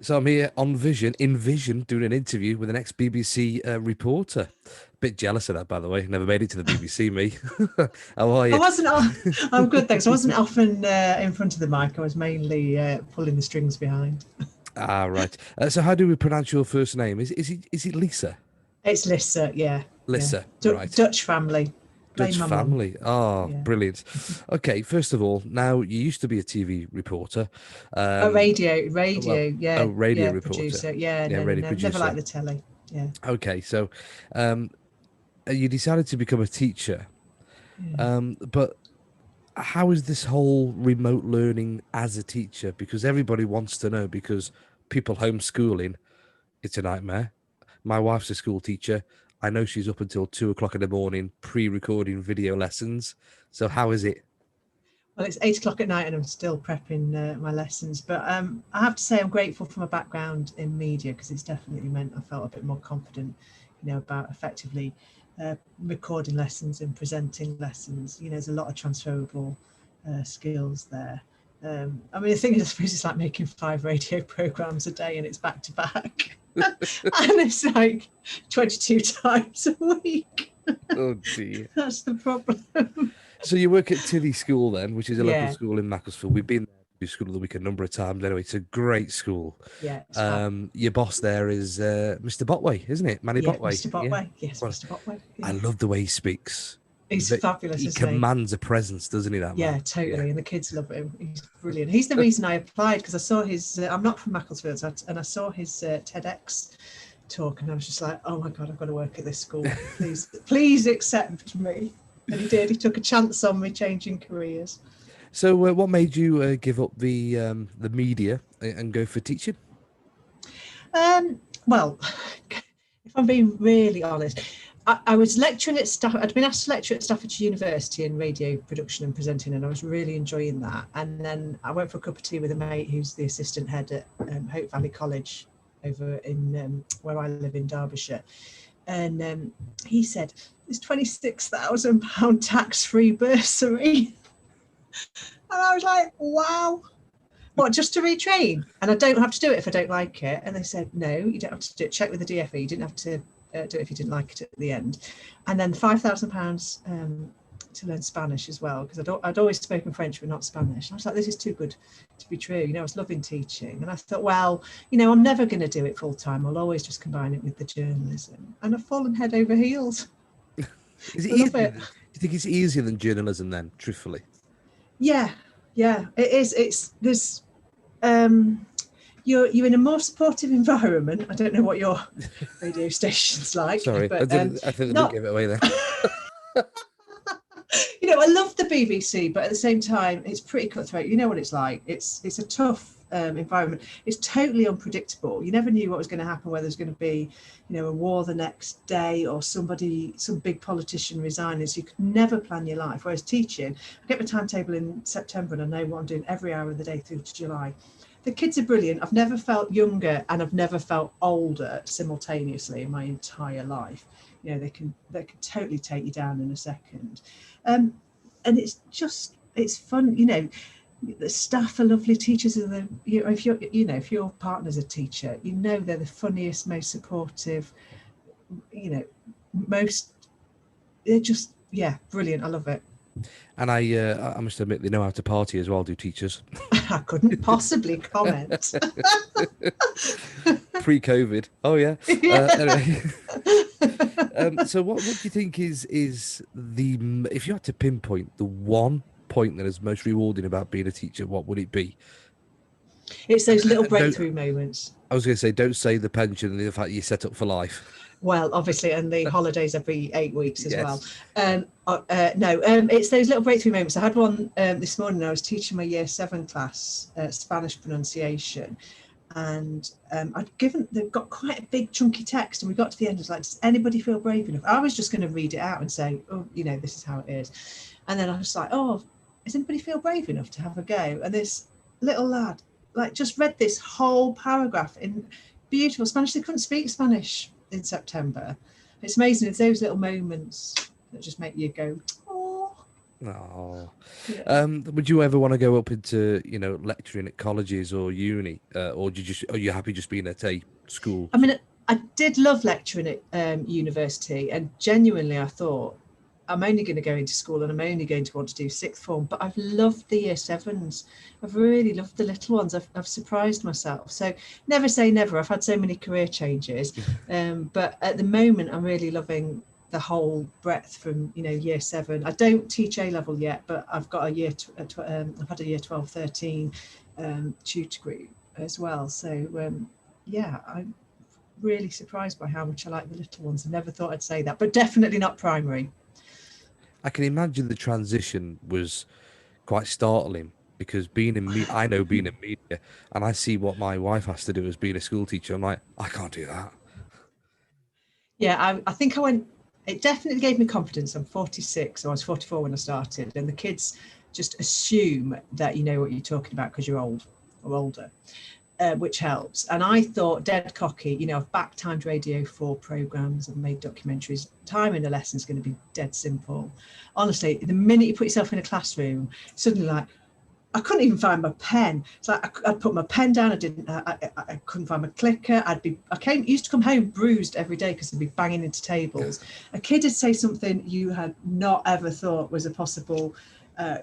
So I'm here on Vision, doing an interview with an ex-BBC reporter. Bit jealous of that, by the way. Never made it to the BBC, me. How are I you? wasn't. I'm good, thanks. I wasn't often in front of the mic. I was mainly pulling the strings behind. Ah, right. So how do we pronounce your first name? Is it Lisa? It's Lissa, yeah, yeah. Lissa, right. Dutch family. Blame Dutch my mum. family. Oh, Yeah. brilliant. Okay, first of all, now you used to be a TV reporter. A Um, radio, well, yeah, a radio yeah. reporter. Producer, yeah. Yeah, No, no, radio no. Never producer. liked the telly. Yeah, Okay, so um, you decided to become a teacher. yeah. But how is this whole remote learning as a teacher? Because everybody wants to know, because people homeschooling, it's a nightmare. My wife's a school teacher. I know she's up until 2 o'clock in the morning pre-recording video lessons. So how is it? Well, it's 8 o'clock at night, and I'm still prepping my lessons. But I have to say, I'm grateful for my background in media because it's definitely meant I felt a bit more confident, about effectively recording lessons and presenting lessons. There's a lot of transferable skills there. I mean, the thing is, I suppose it's like making 5 radio programs a day, and it's back to back, and it's like 22 times a week. Oh dear. That's the problem. So you work at Tilly School then, which is a local Yeah, school in Macclesfield. We've been there to school of the week a number of times. Anyway, it's a great school. yeah, it's fab. Your boss there is Mr. Botway, isn't it? Manny Yeah, Botway. Mr. Yeah. Botway. Yes, Well, Mr. Botway. I Yeah. love the way he speaks. He's fabulous, He isn't he? commands a presence, doesn't he, that man? Yeah, totally. And the kids love him. He's brilliant. He's the reason I applied, because I saw his, I'm not from Macclesfield, and I saw his TEDx talk, and I was just like, oh my God, I've got to work at this school. Please accept me. And he did. He took a chance on me changing careers. So, what made you give up the media and go for teaching? Well, if I'm being really honest, I was lecturing at I'd been asked to lecture at Staffordshire University in radio production and presenting, and I was really enjoying that. And then I went for a cup of tea with a mate who's the assistant head at Hope Valley College over in where I live in Derbyshire. And he said, there's £26,000 tax-free bursary. And I was like, wow. What, just to retrain? And I don't have to do it if I don't like it. And they said, no, you don't have to do it. Check with the DFE. You didn't have to do it if you didn't like it at the end. And then £5,000 to learn Spanish as well, because I'd always spoken French but not Spanish. And I was like, this is too good to be true. I was loving teaching. And I thought, well, I'm never going to do it full time. I'll always just combine it with the journalism. And I've fallen head over heels. Is it I love easier? it. Do you think it's easier than journalism then, truthfully? Yeah, it is. There's you're in a more supportive environment. I don't know what your radio station's like. Sorry, but, I think they didn't give it away there. I love the BBC, but at the same time, it's pretty cutthroat. You know what it's like. It's a tough environment. It's totally unpredictable. You never knew what was going to happen, whether there's going to be, a war the next day, or some big politician resigning. So you could never plan your life. Whereas teaching, I get my timetable in September and I know what I'm doing every hour of the day through to July. The kids are brilliant. I've never felt younger and I've never felt older simultaneously in my entire life. They can totally take you down in a second. And it's fun. The staff are lovely. Teachers are if your partner's a teacher, they're the funniest, most supportive, they're just, brilliant. I love it. And I must admit, they know how to party as well, do teachers? I couldn't possibly comment. Pre-COVID. Oh, yeah. Yeah. Anyway. So what do you think is if you had to pinpoint the one point that is most rewarding about being a teacher, what would it be? It's those little breakthrough moments. I was going to say, don't say the pension and the fact you're set up for life. Well, obviously, and the holidays every 8 weeks as well. Yes. No, it's those little breakthrough moments. I had one this morning. I was teaching my year 7 class Spanish pronunciation, and they've got quite a big chunky text, and we got to the end. It's like, does anybody feel brave enough? I was just going to read it out and say, oh, this is how it is. And then I was like, oh, does anybody feel brave enough to have a go? And this little lad just read this whole paragraph in beautiful Spanish. They couldn't speak Spanish in September. It's amazing. It's those little moments that just make you go, oh. Oh, Yeah. would you ever want to go up into, lecturing at colleges or uni, or are you happy just being at a school? I mean, I did love lecturing at university, and genuinely, I thought I'm only going to go into school and I'm only going to want to do sixth form. But I've loved the year sevens. I've really loved the little ones. I've surprised myself. So never say never. I've had so many career changes, but at the moment, I'm really loving the whole breadth from year seven. I don't teach A level yet, but I've got a I've had a year 12, 13 tutor group as well. So yeah, I'm really surprised by how much I like the little ones. I never thought I'd say that, but definitely not primary. I can imagine the transition was quite startling because I know being in media, and I see what my wife has to do as being a school teacher. I'm like, I can't do that. Yeah, I think I went, it definitely gave me confidence. I'm 46, so I was 44 when I started, and the kids just assume that you know what you're talking about because you're old or older. Which helps. And I thought dead cocky, I've back timed radio for programs and made documentaries. Timing a lesson is going to be dead simple. Honestly, the minute you put yourself in a classroom, suddenly like, I couldn't even find my pen. It's like I'd put my pen down. I couldn't find my clicker. Used to come home bruised every day because I'd be banging into tables. A kid would say something you had not ever thought was a possible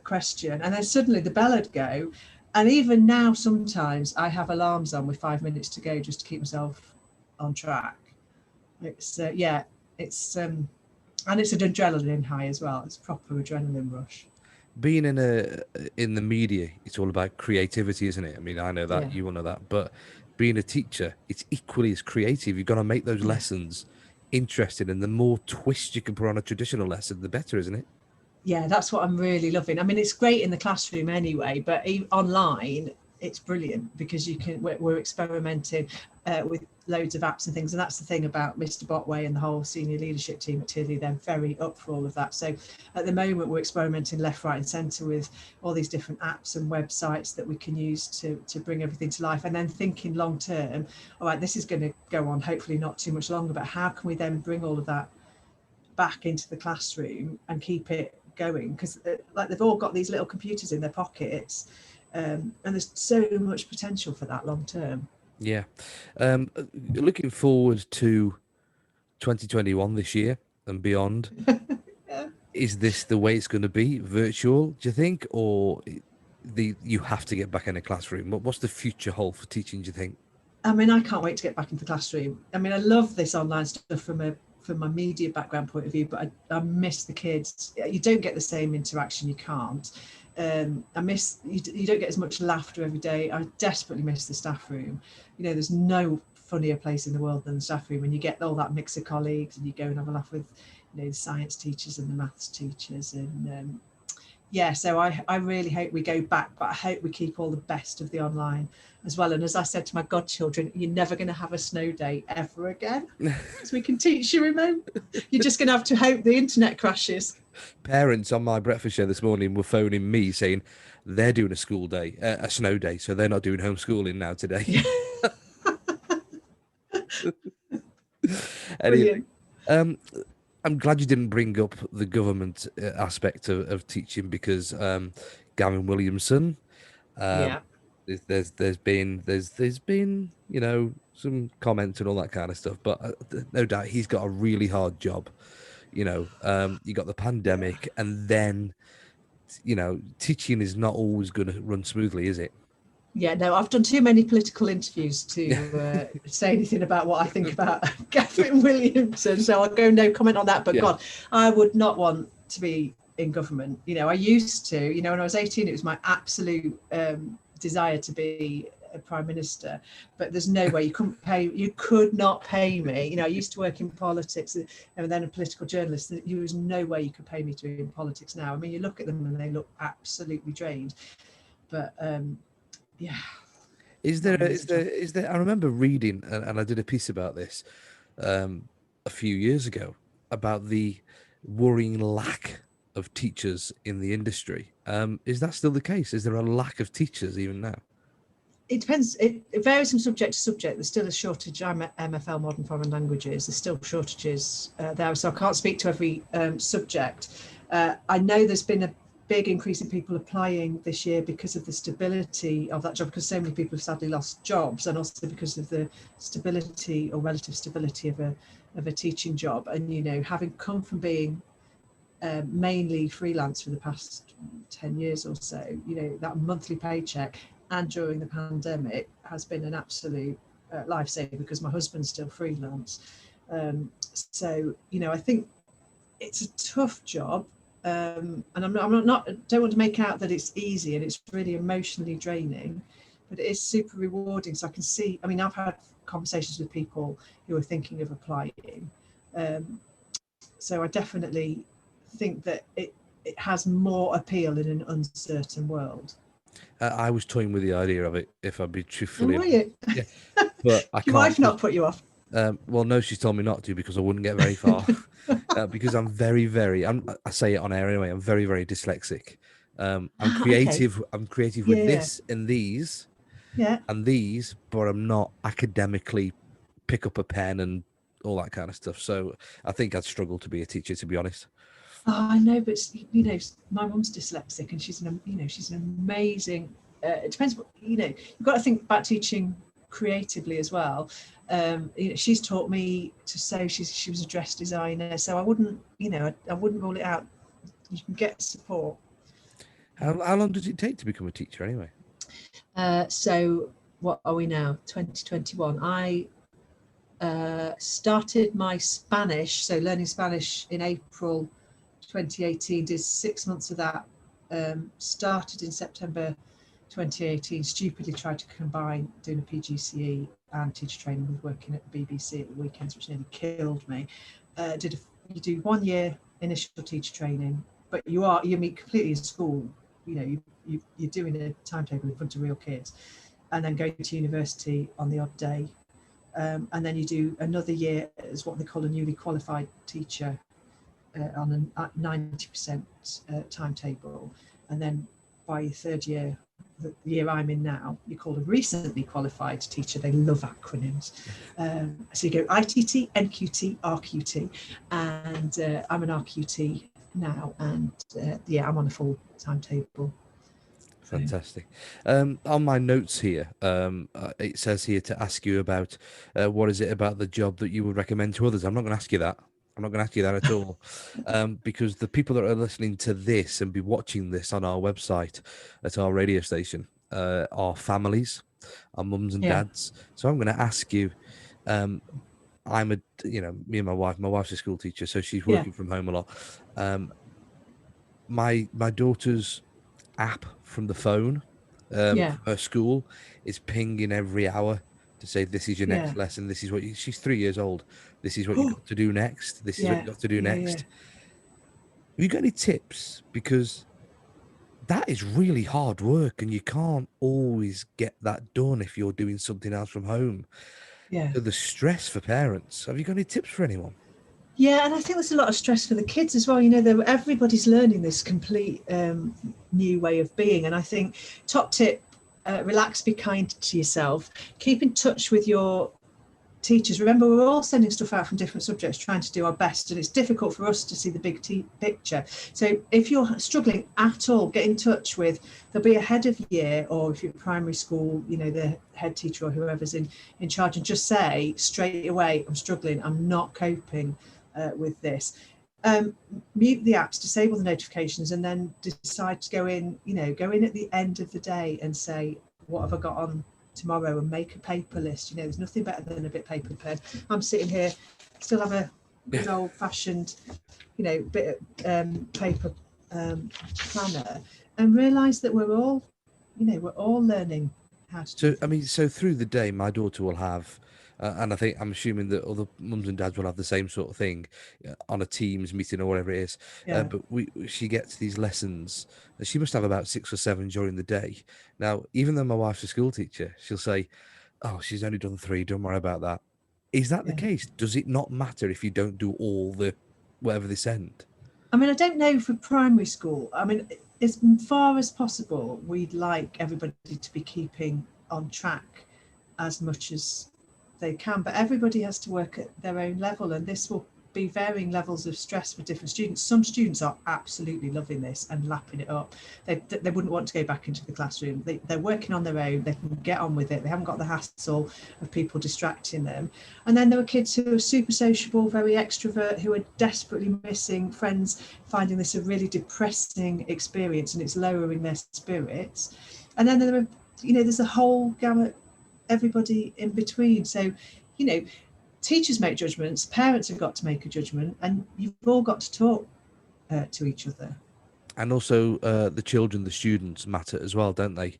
question, and then suddenly the bell would go. And even now, sometimes I have alarms on with 5 minutes to go just to keep myself on track. It's yeah, it's and it's an adrenaline high as well. It's a proper adrenaline rush. Being in the media, it's all about creativity, isn't it? I mean, I know that, Yeah, you will know that, but being a teacher, it's equally as creative. You've got to make those yeah. lessons interesting, and the more twist you can put on a traditional lesson, the better, isn't it? Yeah, that's what I'm really loving. I mean, it's great in the classroom anyway, but online, it's brilliant because we're experimenting with loads of apps and things. And that's the thing about Mr. Botway and the whole senior leadership team at Tilly. They're very up for all of that. So at the moment, we're experimenting left, right, and centre with all these different apps and websites that we can use to bring everything to life. And then thinking long term, all right, this is going to go on hopefully not too much longer, but how can we then bring all of that back into the classroom and keep it going? Because like they've all got these little computers in their pockets, and there's so much potential for that long term. Yeah. Looking forward to 2021 this year and beyond. Yeah. Is this the way it's going to be, virtual, do you think, or you have to get back in a classroom? What's the future hold for teaching, do you think? I mean, I can't wait to get back into the classroom. I mean, I love this online stuff from my media background point of view, but I miss the kids. You don't get the same interaction. You can't. I miss you don't get as much laughter every day. I desperately miss the staff room. There's no funnier place in the world than the staff room, and you get all that mix of colleagues, and you go and have a laugh with the science teachers and the maths teachers, and yeah, so I really hope we go back, but I hope we keep all the best of the online as well. And as I said to my godchildren, you're never going to have a snow day ever again because we can teach you remote. You're just going to have to hope the internet crashes. Parents on my breakfast show this morning were phoning me saying they're doing a school day, a snow day, so they're not doing homeschooling now today. Yeah, Anyway, brilliant. um, I'm glad you didn't bring up the government aspect of teaching because Gavin Williamson, um, Yeah, there's been some comments and all that kind of stuff, but no doubt he's got a really hard job. You got the yeah. pandemic, and then teaching is not always going to run smoothly, is it? Yeah, no, I've done too many political interviews to say anything about what I think about Gavin Williamson. So I'll go no comment on that. But Yeah. God, I would not want to be in government. I used to, when I was 18, it was my absolute desire to be a prime minister. But there's no way you could not pay me. I used to work in politics and then a political journalist. There was no way you could pay me to be in politics now. I mean, you look at them and they look absolutely drained. But yeah, Is there not an is easy there job. is there? I remember reading, and I did a piece about this a few years ago about the worrying lack of teachers in the industry. Is that still the case? Is there a lack of teachers even now? It depends. It varies from subject to subject. There's still a shortage. I'm at MFL Modern Foreign Languages. There's still shortages there, so I can't speak to every subject. I know there's been big increase in people applying this year because of the stability of that job, because so many people have sadly lost jobs, and also because of the stability or relative stability of a teaching job. And, you know, having come from being mainly freelance for the past 10 years or so, you know, that monthly paycheck, and during the pandemic, has been an absolute lifesaver, because my husband's still freelance. So, you know, I think it's a tough job. And I'm not don't want to make out that it's easy, and it's really emotionally draining, but it is super rewarding. So I can see, I mean, I've had conversations with people who are thinking of applying. So I definitely think that it has more appeal in an uncertain world. I was toying with the idea of it, if I'd be And truthfully were honest. you? Yeah, but I Your can't. wife not put you off? Well, no, she's told me not to, because I wouldn't get very far. Because I'm very, I say it on air anyway, I'm very, very dyslexic. I'm Okay. creative. I'm creative with Yeah. this and these Yeah. and these, but I'm not academically pick up a pen and all that kind of stuff. So I think I'd struggle to be a teacher, to be honest. Oh, I know, but you know, my mum's dyslexic, and she's an amazing. It depends what, you know. You've got to think about teaching creatively as well. You know, she's taught me to sew. She was a dress designer, so I wouldn't, you know, I wouldn't rule it out. You can get support. How long does it take to become a teacher anyway? So what are we now? 2021. I started my Spanish, so learning Spanish, in April 2018. Did 6 months of that. Started in September 2018. Stupidly tried to combine doing a PGCE and teacher training with working at the BBC at the weekends, which nearly killed me. You do 1 year initial teacher training, but you meet completely in school. You know, you're doing a timetable in front of real kids, and then going to university on the odd day. And then you do another year as what they call a newly qualified teacher, on a 90% timetable. And then by your third year, the year I'm in now, you're called a recently qualified teacher. They love acronyms. So you go ITT, NQT, RQT, and I'm an RQT now. And yeah, I'm on a full timetable. Fantastic. On my notes here, it says here to ask you about what is it about the job that you would recommend to others. I'm not going to ask you that. I'm not going to ask you that at all, because the people that are listening to this and be watching this on our website at our radio station are families, our mums and Yeah, dads. So I'm going to ask you. Me and my wife's a school teacher, so she's yeah, working from home a lot. My daughter's app from the phone yeah, for her school is pinging every hour to say, this is your yeah. next lesson, this is what she's 3 years old, this is what you got to do next, this is what you Yeah, got to do yeah, yeah. next. Have you got any tips? Because that is really hard work, and you can't always get that done if you're doing something else from home. Yeah. So the stress for parents, have you got any tips for anyone? Yeah, and I think there's a lot of stress for the kids as well. You know, everybody's learning this complete new way of being. And I think top tip, relax, be kind to yourself, keep in touch with your teachers. Remember, we're all sending stuff out from different subjects, trying to do our best, and it's difficult for us to see the big picture. So if you're struggling at all, get in touch with, there'll be a head of year, or if you're primary school, you know, the head teacher or whoever's in charge, and just say straight away, I'm struggling, I'm not coping with this. Mute the apps, disable the notifications, and then decide to go in at the end of the day and say, what have I got on tomorrow, and make a paper list. You know, there's nothing better than a bit of paper and pen. I'm sitting here, still have a good old fashioned, you know, bit of paper planner, and realise that we're all learning how to do So, I mean, things. so through the day, my daughter will have, and I'm assuming that other mums and dads will have the same sort of thing on a Teams meeting or whatever it is. Yeah, But she gets these lessons. She must have about 6 or 7 during the day. Now, even though my wife's a school teacher, she'll say, "Oh, she's only done 3. Don't worry about that." Is that the yeah. case? Does it not matter if you don't do all the whatever they send? I mean, I don't know for primary school. I mean, as far as possible, we'd like everybody to be keeping on track as much as they can, but everybody has to work at their own level, and this will be varying levels of stress for different students. Some students are absolutely loving this and lapping it up. They wouldn't want to go back into the classroom. They're working on their own. They can get on with it. They haven't got the hassle of people distracting them. And then there are kids who are super sociable, very extrovert, who are desperately missing friends, finding this a really depressing experience, and it's lowering their spirits. And then there are, there's a whole gamut, everybody in between. So, teachers make judgments, parents have got to make a judgment, and you've all got to talk to each other. And also the children, the students matter as well, don't they?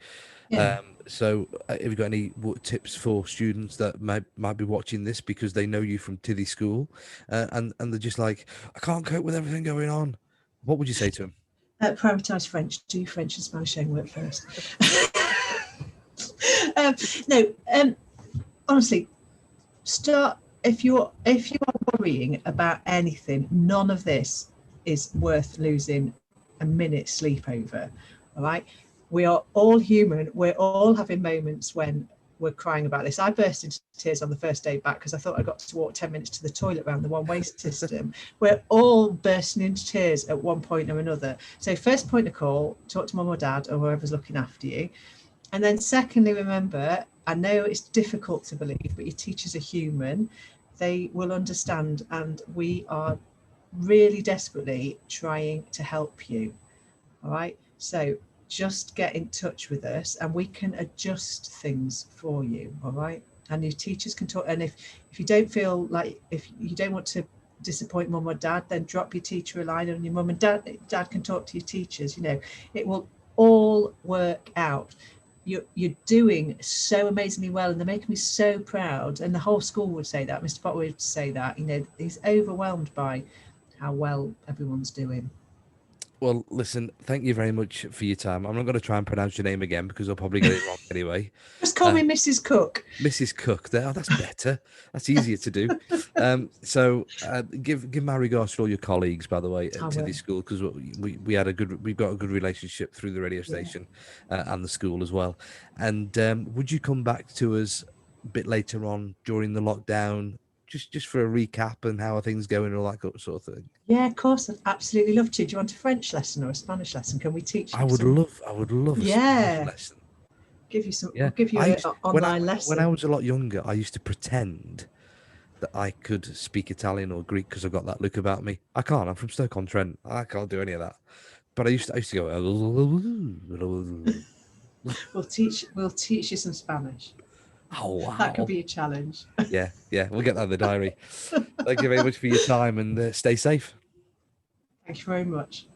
Yeah. So have you got any tips for students that might be watching this because they know you from Tiddy School, and they're just like, I can't cope with everything going on? What would you say to them? Prioritise French. Do French and Spanish homework first. No, honestly, start. If you are worrying about anything, none of this is worth losing a minute's sleep over. All right, we are all human. We're all having moments when we're crying about this. I burst into tears on the first day back because I thought I got to walk 10 minutes to the toilet around the one-way system. We're all bursting into tears at one point or another. So first point of call, talk to mum or dad or whoever's looking after you. And then secondly, remember, I know it's difficult to believe, but your teachers are human. They will understand, and we are really desperately trying to help you. All right. So just get in touch with us and we can adjust things for you. All right. And your teachers can talk. And if you don't feel like, if you don't want to disappoint mum or dad, then drop your teacher a line, and your mum and dad can talk to your teachers. It will all work out. You're doing so amazingly well, and they're making me so proud, and the whole school would say that. Mr. Potter would say that. He's overwhelmed by how well everyone's doing. Well, listen, thank you very much for your time. I'm not going to try and pronounce your name again because I'll probably get it wrong anyway. Just call me Mrs. Cook. Mrs. Cook. There, that's better. That's easier to do. So give my regards to all your colleagues, by the way, at Tiddy School, because we've got a good relationship through the radio station and the school as well. And would you come back to us a bit later on during the lockdown, just for a recap and how are things going and all that sort of thing? Yeah, of course. I'd absolutely love to. Do you want a French lesson or a Spanish lesson? Can we teach you? I would love a Spanish lesson. Give you some. Yeah. We'll give you an online lesson. When I was a lot younger, I used to pretend that I could speak Italian or Greek because I got that look about me. I can't. I'm from Stoke-on-Trent. I can't do any of that. But I used to go. We'll teach you some Spanish. Oh wow! That could be a challenge. Yeah. We'll get that in the diary. Thank you very much for your time and stay safe. Thank you very much.